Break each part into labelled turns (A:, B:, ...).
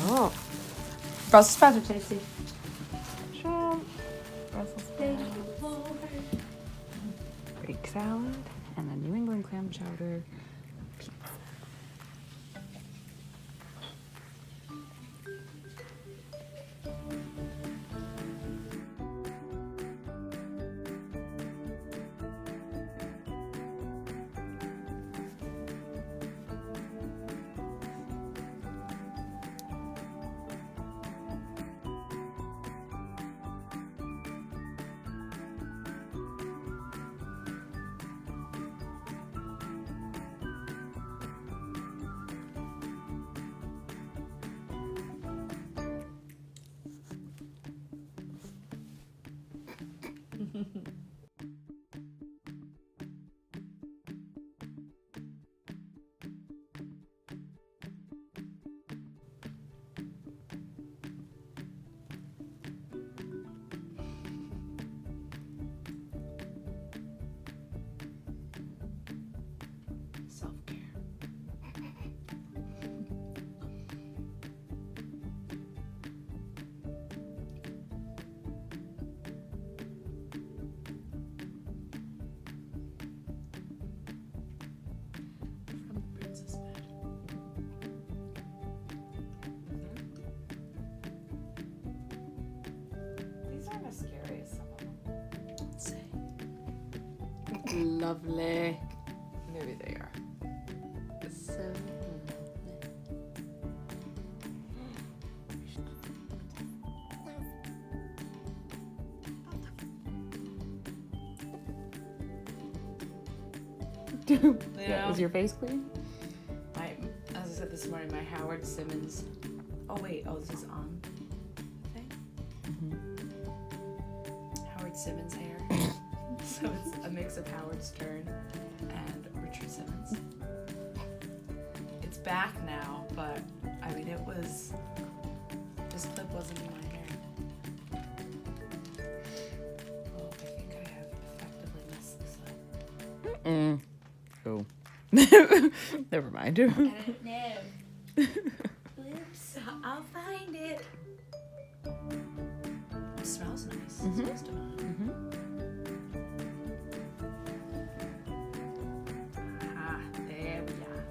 A: Oh.
B: Brussels sprouts are tasty.
A: Shrimp. Brussels sprouts. Greek salad. And a New England clam chowder pizza.
B: Self-care. From the princess bed.
A: These aren't as scary as some of them.
B: Let's see.
A: Lovely. Maybe they are. So
B: Yeah.
A: Is your face clean?
B: As I said this morning, my Howard Simmons. Oh wait, this is on thing. Howard Simmons hair. So it's a mix of Howard Stern and Richard Simmons. It's back now, but I mean this clip wasn't in my hair. Oh, I think I have effectively messed this up.
A: Oh. Never mind.
B: I don't know. Oops, I'll find it. It smells nice. It smells divine. Ah, there we are.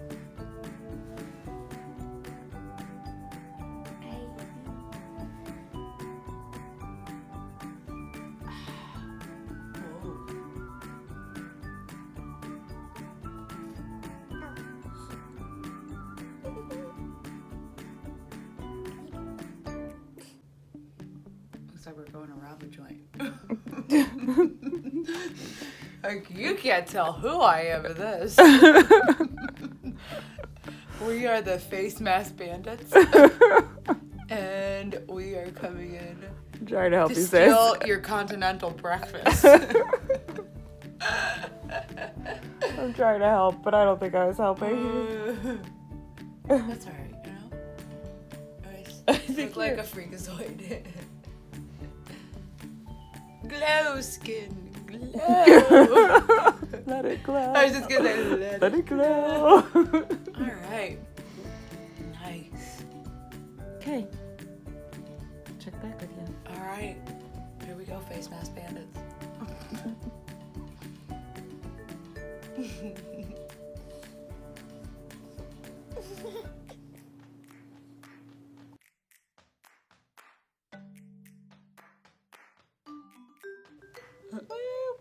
B: Looks like we're going to rob a joint. Like, you can't tell who I am in this. We are the face mask bandits. And we are coming in
A: I'm trying to help
B: to
A: you,
B: steal
A: sis.
B: your continental breakfast.
A: I'm trying to help, but I don't think I was helping.
B: That's alright, you know? I look like a freakazoid. Glow skin, glow.
A: Let it glow.
B: I was just gonna say,
A: Let it glow.
B: Alright. Nice.
A: Okay. Check back with you.
B: Alright. Here we go, face mask bandits.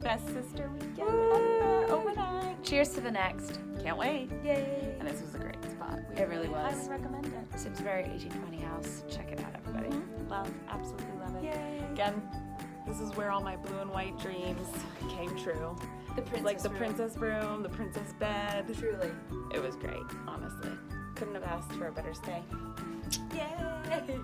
A: Best sister weekend ever. Overnight. Cheers to the next. Can't wait.
B: Yay.
A: And this was a great spot.
B: It really was.
A: I would recommend it.
B: Simsbury 1820 house. Check it out, everybody.
A: Love. Absolutely love it.
B: Yay.
A: Again, this is where all my blue and white dreams came true.
B: The princess
A: Like the
B: room.
A: princess room, the princess bed.
B: Truly.
A: It was great, honestly. Couldn't have asked for a better stay.
B: Yay.